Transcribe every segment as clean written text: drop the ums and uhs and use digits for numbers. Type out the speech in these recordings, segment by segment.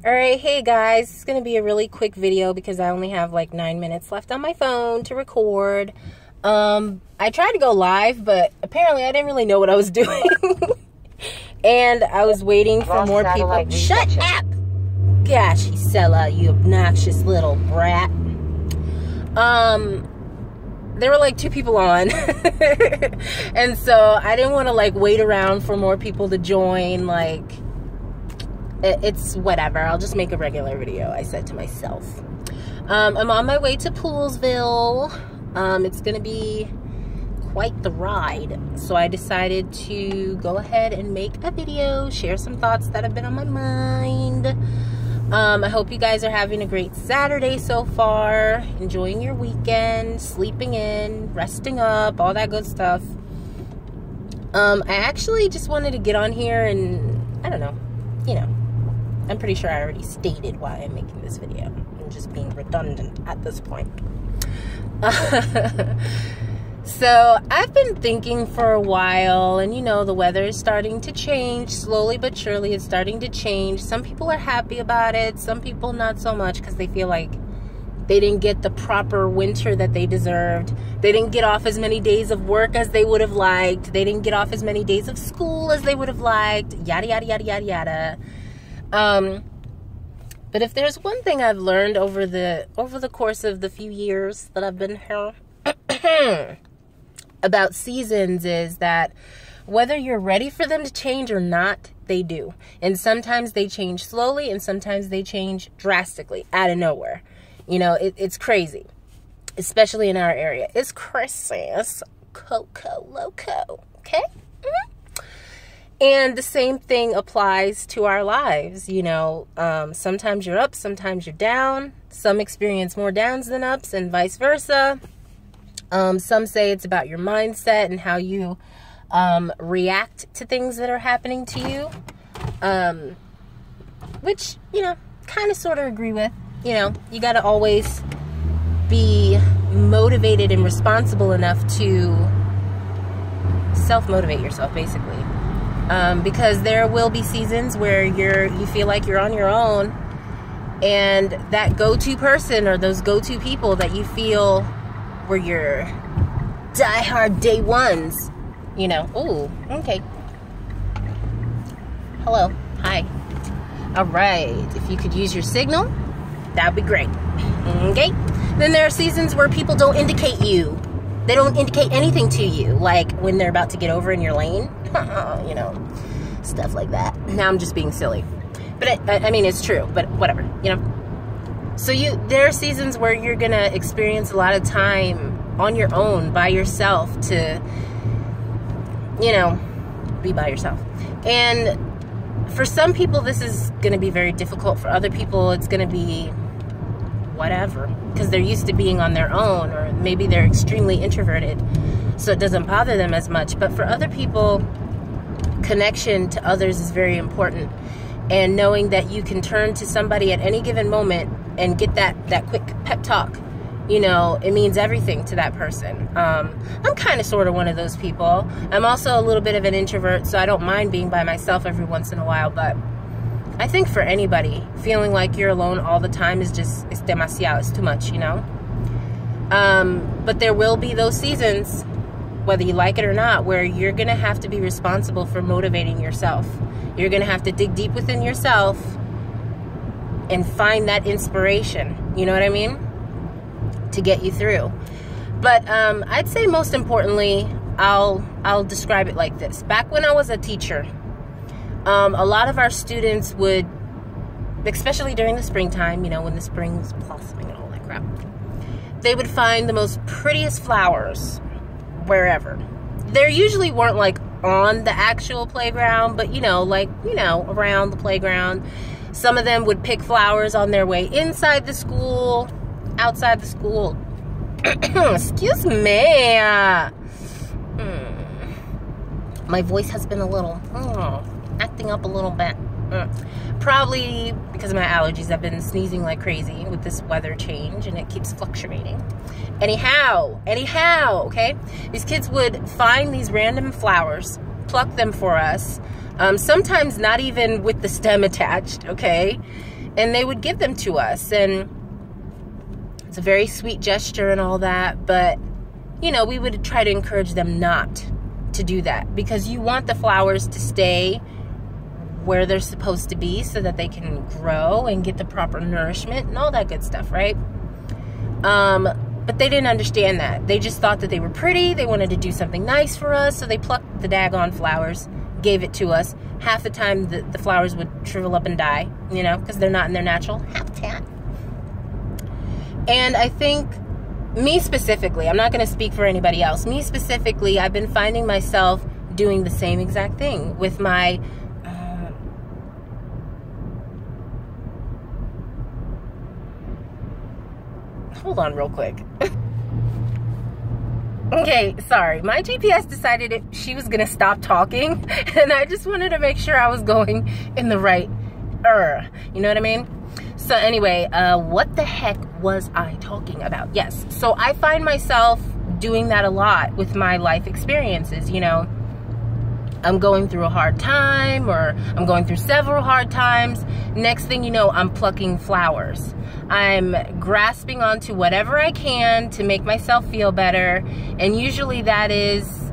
Alright, hey guys, it's going to be a really quick video because I only have like 9 minutes left on my phone to record. I tried to go live, but apparently I didn't really know what I was doing. And I was waiting for more people. Shut up! Gosh, Isela, you obnoxious little brat. There were like 2 people on. And so I didn't want to like wait around for more people to join. Like, it's whatever. I'll just make a regular video, I said to myself. I'm on my way to Poolesville. It's gonna be quite the ride, so I decided to go ahead and make a video, share some thoughts that have been on my mind. I hope you guys are having a great Saturday so far, enjoying your weekend, sleeping in, resting up, all that good stuff. I actually just wanted to get on here and, I don't know, you know, I'm pretty sure I already stated why I'm making this video. I'm just being redundant at this point. So I've been thinking for a while, and you know, the weather is starting to change slowly but surely. It's starting to change. Some people are happy about it, some people not so much, because they feel like they didn't get the proper winter that they deserved. They didn't get off as many days of work as they would have liked. They didn't get off as many days of school as they would have liked. Yada yada yada yada yada. But if there's one thing I've learned over the course of the few years that I've been here about seasons, is that whether you're ready for them to change or not, they do. And sometimes they change slowly, and sometimes they change drastically out of nowhere. You know, it's crazy, especially in our area. It's Christmas, Coco Loco, okay? And the same thing applies to our lives, you know. Sometimes you're up, sometimes you're down. Some experience more downs than ups, and vice versa. Some say it's about your mindset and how you react to things that are happening to you. Which, you know, kind of sort of agree with. You know, you got to always be motivated and responsible enough to self-motivate yourself, basically. Because there will be seasons where you feel like you're on your own, and that go-to person or those go-to people that you feel were your die-hard day ones, you know. Ooh, okay. Hello, hi. All right, if you could use your signal, that'd be great. Okay. Then there are seasons where people don't indicate you. They don't indicate anything to you, like when they're about to get over in your lane, you know, stuff like that. Now I'm just being silly, but I mean, it's true, but whatever, you know. So there are seasons where you're gonna experience a lot of time on your own, by yourself, to, you know, be by yourself. And for some people, this is gonna be very difficult. For other people, it's gonna be whatever, because they're used to being on their own, or maybe they're extremely introverted, so it doesn't bother them as much. But for other people, connection to others is very important, and knowing that you can turn to somebody at any given moment and get that quick pep talk, you know, it means everything to that person. I'm kind of sort of one of those people. I'm also a little bit of an introvert, so I don't mind being by myself every once in a while. But I think for anybody, feeling like you're alone all the time is just, it's demasiado, it's too much, you know. But there will be those seasons, whether you like it or not, where you're gonna have to be responsible for motivating yourself. You're gonna have to dig deep within yourself and find that inspiration, you know what I mean, to get you through. But I'd say most importantly, I'll describe it like this. Back when I was a teacher, a lot of our students would, especially during the springtime, you know, when the spring's blossoming and all that crap, they would find the most prettiest flowers wherever. There usually weren't like on the actual playground, but you know, like, you know, around the playground. Some of them would pick flowers on their way inside the school, outside the school. Excuse me. My voice has been a little acting up a little bit. Probably because of my allergies. I've been sneezing like crazy with this weather change, and it keeps fluctuating. Anyhow, okay? These kids would find these random flowers, pluck them for us, sometimes not even with the stem attached, okay? And they would give them to us. And it's a very sweet gesture and all that. But, you know, we would try to encourage them not to do that, because you want the flowers to stay where they're supposed to be so that they can grow and get the proper nourishment and all that good stuff, right? But they didn't understand that. They just thought that they were pretty. They wanted to do something nice for us, so they plucked the daggone flowers, gave it to us. Half the time the flowers would shrivel up and die, you know, because they're not in their natural habitat. And I think, me specifically, I'm not going to speak for anybody else, me specifically, I've been finding myself doing the same exact thing with my hold on real quick. Okay, sorry. My GPS decided she was going to stop talking, and I just wanted to make sure I was going in the right, you know what I mean? So anyway, what the heck was I talking about? Yes, so I find myself doing that a lot with my life experiences, you know. I'm going through a hard time, or I'm going through several hard times. Next thing you know, I'm plucking flowers. I'm grasping onto whatever I can to make myself feel better. And usually that is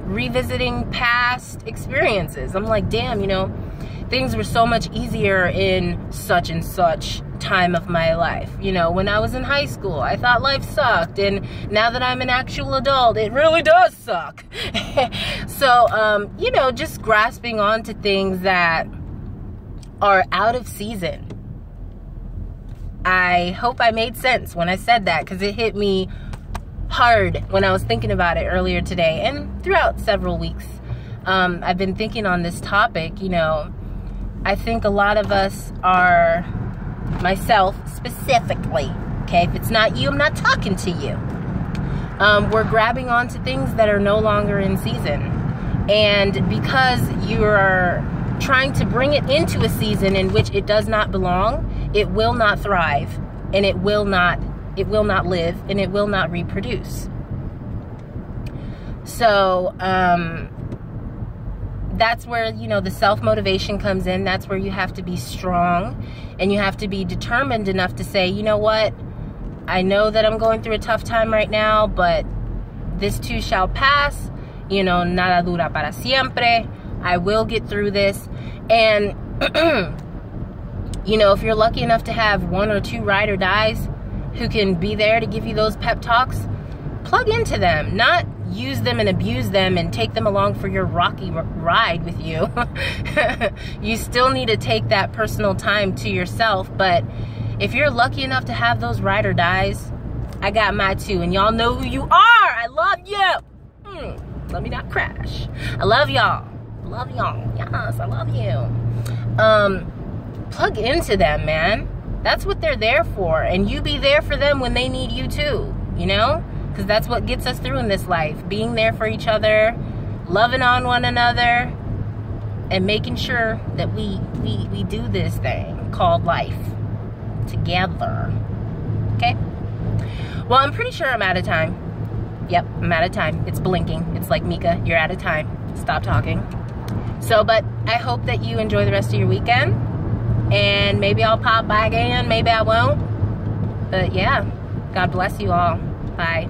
revisiting past experiences. I'm like, damn, you know, things were so much easier in such and such time of my life. You know, when I was in high school, I thought life sucked. And now that I'm an actual adult, it really does suck. So, you know, just grasping onto things that are out of season. I hope I made sense when I said that, because it hit me hard when I was thinking about it earlier today and throughout several weeks. I've been thinking on this topic, you know. I think a lot of us are, myself specifically, okay, if it's not you, I'm not talking to you. We're grabbing onto things that are no longer in season. And because you're trying to bring it into a season in which it does not belong, it will not thrive, and it will not live, and it will not reproduce. So that's where, you know, the self-motivation comes in. That's where you have to be strong, and you have to be determined enough to say, you know what, I know that I'm going through a tough time right now, but this too shall pass. You know, nada dura para siempre. I will get through this. And you know, if you're lucky enough to have one or two ride or dies who can be there to give you those pep talks, plug into them. Not use them and abuse them and take them along for your rocky ride with you. You still need to take that personal time to yourself. But if you're lucky enough to have those ride or dies, I got my two, and y'all know who you are. I love you. Let me not crash. I love y'all. Love y'all. Yes, I love you. Plug into them, man. That's what they're there for. And you be there for them when they need you too, you know? Because that's what gets us through in this life. Being there for each other, loving on one another, and making sure that we do this thing called life together. Okay? Well, I'm pretty sure I'm out of time. Yep, I'm out of time. It's blinking. It's like, Mika, you're out of time. Stop talking. So, but I hope that you enjoy the rest of your weekend. And maybe I'll pop by again. Maybe I won't. But yeah, God bless you all. Bye.